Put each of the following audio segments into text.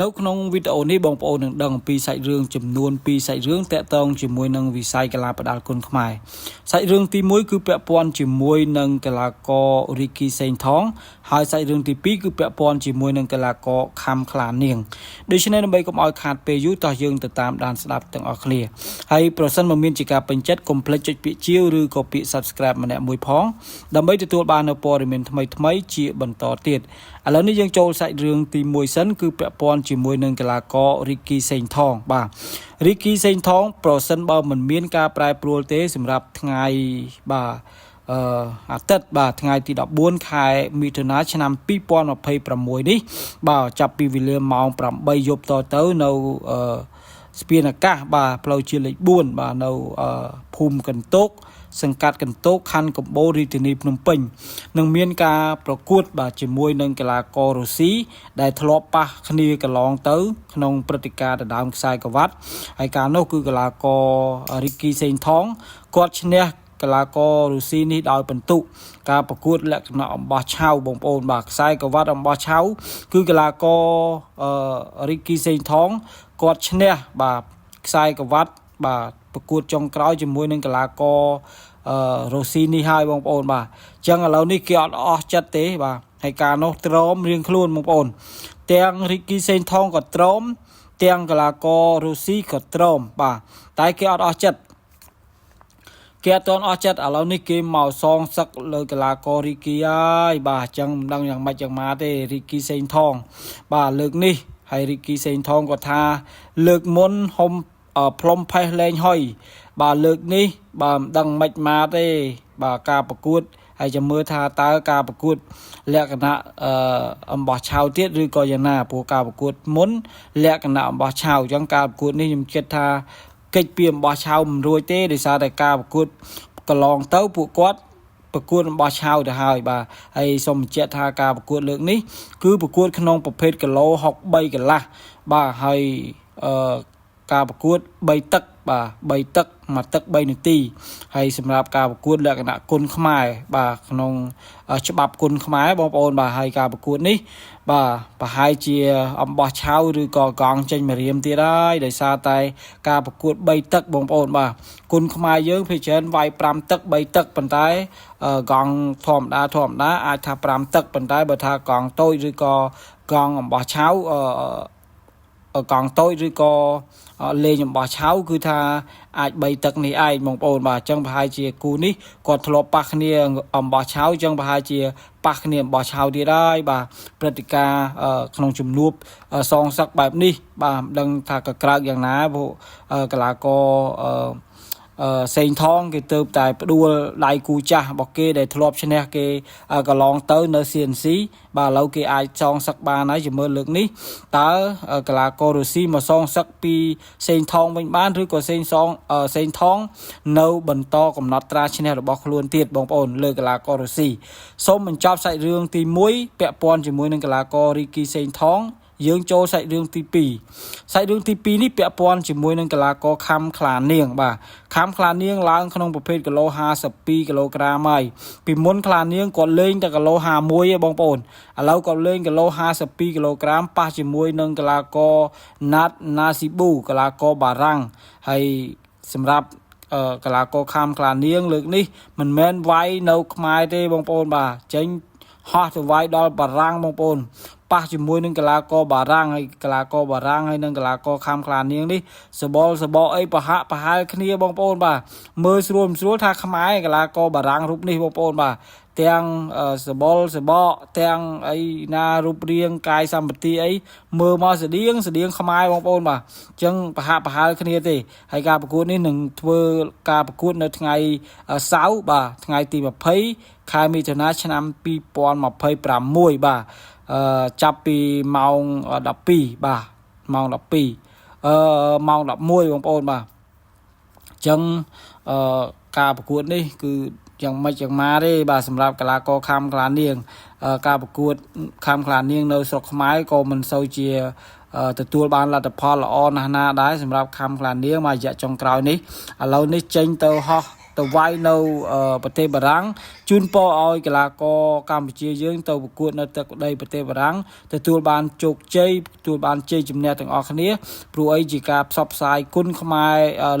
នៅក្នុងវីដេអូនេះបងប្អូននឹងដឹងពីសាច់រឿងចំនួន2សាច់រឿងតាក់ទងជាមួយនឹងវិស័យកីឡាប្រដាល់គុនខ្មែរសាច់រឿងទី1គឺពាក់ព័ន្ធជាមួយនឹងកីឡាកររីគីសេងថងហើយសាច់រឿងទី2គឺពាក់ព័ន្ធជាមួយនឹងកីឡាករខំខ្លានាងដូច្នេះដើម្បីកុំឲ្យខាតពេលយូរតោះយើងទៅតាមដានស្ដាប់ទាំងអស់គ្នាហើយប្រសិនបើមានជាការពេញចិត្តកុំភ្លេចចុចពាក្យជាវឬក៏ពាក្យ Subscribe ម្នាក់មួយផងដើម្បីទទួលបាននូវព័ត៌មានថ្មីៗជាបន្តទៀតឥឡូវនេះយើងចូលសាច់រឿងទី1សិនគឺពាក់ព័ន្ធជាមួយនឹងកីឡាកររីគីសេងថងបាទរីគីសេងថងប្រសិនបើមិនមានការប្រែប្រួលទេសម្រាប់ថ្ងៃបាទអាទិត្យបាទថ្ងៃទី14ខែមិថុនាឆ្នាំ2026នេះបាទចាប់ពីវេលាម៉ោង8យប់តទៅនៅស្ពានអាកាសបាទផ្លូវជាតិលេខ4បាទនៅភូមិកន្ទោកសង្កាត់កន្ទោកខណ្ឌកំបូររាជធានីភ្នំពេញនឹងមានការប្រកួតបាទជាមួយនឹងកីឡាកររុស្ស៊ីដែលធ្លាប់ប៉ះគ្នាកន្លងទៅក្នុងព្រឹត្តិការណ៍ដណ្ដើមខ្សែក្រវ៉ាត់ហើយការនោះគឺកីឡាកររីគីសេងថងគាត់ឈ្នះកីឡាកររុស្ស៊ីនេះដោយពិន្ទុការប្រកួតលក្ខណៈអំបោះឆៅបងប្អូនបាទខ្សែក្រវ៉ាត់អំបោះឆៅគឺកីឡាកររីគីសេងថងគាត់ឈ្នះបាទខ្សែក្រវ៉ាត់បាទប្រកួតចុងក្រោយជាមួយនឹងកីឡាកររុស្ស៊ីនេះហើយបងប្អូនបាទអញ្ចឹងឥឡូវនេះគេអត់អស់ចិត្តទេបាទហើយការនោះទ្រាំរៀងខ្លួនបងប្អូនទាំងរីគីសេងថងក៏ទ្រាំទាំងកីឡាកររុស្ស៊ីក៏ទ្រាំបាទតែគេអត់អស់ចិត្តគេអត់ទាន់អស់ចិត្តឥឡូវនេះគេមកសងសឹកលើកីឡាកររីគីហើយបាទអញ្ចឹងមិនដឹងយ៉ាងម៉េចយ៉ាងម៉ាទេរីគីសេងថងបាទលើកនេះហើយរីគីសេងថងក៏ថាលើកមុនហុំផ្លុំផេះលែងហុយបាទលើកនេះបាទមិនដឹងមិនម៉ាទេបាទការប្រកួតហើយចាំមើលថាតើការប្រកួតលក្ខណៈអំបោះឆៅទៀតឬក៏យ៉ាងណាព្រោះការប្រកួតមុនលក្ខណៈអំបោះឆៅអញ្ចឹងការប្រកួតនេះខ្ញុំគិតថាកិច្ចពីអំបោះឆៅមិនរួចទេដោយសារតែការប្រកួតកន្លងទៅពួកគាត់ប្រកួតអំបោះឆៅទៅហើយបាទហើយសូមបញ្ជាក់ថាការប្រកួតលើកនេះគឺប្រកួតក្នុងប្រភេទគីឡូ63កន្លះបាទហើយការប្រកួត3ទឹកបាទ3ទឹកមួយទឹក3នាទីហើយសម្រាប់ការប្រកួតលក្ខណៈគុនខ្មែរបាទក្នុងច្បាប់គុនខ្មែរបងប្អូនបាទហើយការប្រកួតនេះបាទប្រហែលជាអំបោះឆៅឬក៏កង់ចេញមករៀមទៀតហើយដោយសារតែការប្រកួត3ទឹកបងប្អូនបាទគុនខ្មែរយើងភាគច្រើនវាយ5ទឹក3ទឹកប៉ុន្តែកង់ធម្មតាអាចថា5ទឹកប៉ុន្តែបើថាកង់តូចឬក៏កង់អំបោះឆៅកង់តូចឬក៏លេងអំបោះឆៅគឺថាអាច3ទឹកនេះឯងបងប្អូនបាទអញ្ចឹងប្រហែលជាគូនេះគាត់ធ្លាប់ប៉ះគ្នាអំបោះឆៅអញ្ចឹងប្រហែលជាប៉ះគ្នាអំបោះឆៅទៀតហើយបាទព្រឹត្តិការណ៍ក្នុងជំនួបសងសឹកបែបនេះបាទមិនដឹងថាកក្រើកយ៉ាងណាព្រោះកីឡាករសេងថងគេទៅតែផ្ដួលដៃគូចាស់របស់គេដែលធ្លាប់ឈ្នះគេកន្លងទៅនៅ CNC បាទឥឡូវគេអាចសងសឹកបានហើយជាមួយលើកនេះតើកីឡាកររុស្ស៊ីមកសងសឹកពីសេងថងវិញបានឬក៏សេងថងនៅបន្តកំណត់ត្រាឈ្នះរបស់ខ្លួនទៀតបងប្អូនលើកីឡាកររុស្ស៊ីសូមបញ្ចប់សាច់រឿងទី1ពាក់ព័ន្ធជាមួយនឹងកីឡាកររីគីសេងថងយើងចូលសាច់រឿងទី2សាច់រឿងទី2នេះពាក់ព័ន្ធជាមួយនឹងកីឡាករខំខ្លានាងបាទខំខ្លានាងឡើងក្នុងប្រភេទគីឡូ52គីឡូក្រាមហើយពីមុនខ្លានាងគាត់លេងតែគីឡូ51ឯងបងប្អូនឥឡូវគាត់លេងគីឡូ52គីឡូក្រាមប៉ះជាមួយនឹងកីឡាករណាត់ណាស៊ីប៊ូកីឡាករបារាំងហើយសម្រាប់កីឡាករខំខ្លានាងលើកនេះមិនមែនវាយនៅខ្មែរទេបងប្អូនបាទចេញហោះទៅវាយដល់បារាំងបងប្អូនប៉ះជាមួយនឹងកីឡាករបារាំងហើយកីឡាករបារាំងហើយនឹងកីឡាករខំខ្លានាងនេះសបល់អីប្រហែលគ្នាបងប្អូនបាទមើលស្រួលថាខ្មែរកីឡាករបារាំងរូបនេះបងប្អូនបាទទាំងសបល់ទាំងអីណារូបរាងកាយសម្បត្តិអីមើលមកស្តៀងខ្មែរបងប្អូនបាទអញ្ចឹងប្រហែលគ្នាទេហើយការប្រកួតនេះនឹងធ្វើការប្រកួតនៅថ្ងៃសៅរ៍បាទថ្ងៃទី20ខែមិថុនាឆ្នាំ2026បាទចាប់ពីម៉ោង12បាទម៉ោង12ម៉ោង11បងប្អូនបាទអញ្ចឹងការប្រកួតនេះគឺយ៉ាងម៉េចយ៉ាងម៉ាទេបាទសម្រាប់កីឡាករខំខ្លានាងការប្រកួតខំខ្លានាងនៅស្រុកខ្មែរក៏មិនសូវជាទទួលបានលទ្ធផលល្អណាស់ណាដែរសម្រាប់ខំខ្លានាងមួយរយៈចុងក្រោយនេះឥឡូវនេះចេញទៅហោះ ទៅវាយនៅប្រទេសបារាំងជូនពរឲ្យកីឡាករកម្ពុជាយើងទៅប្រកួតនៅទឹកដីប្រទេសបារាំងទទួលបានជោគជ័យទទួលបានជ័យជំនះទាំងអស់គ្នាព្រោះអីជាការផ្សព្វផ្សាយគុណខ្មែរ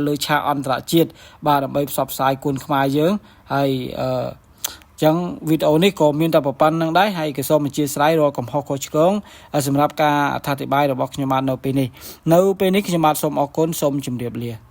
លើឆាកអន្តរជាតិបាទដើម្បីផ្សព្វផ្សាយគុណខ្មែរយើងហើយចឹងវីដេអូនេះក៏មានតែប៉ុណ្្នឹងដែរហើយក៏សូមអធិស្ឋានរាល់កំហុសខុសឆ្គងសម្រាប់ការអធិប្បាយរបស់ខ្ញុំបាទនៅពេលនេះខ្ញុំបាទសូមអរគុណសូមជម្រាបលា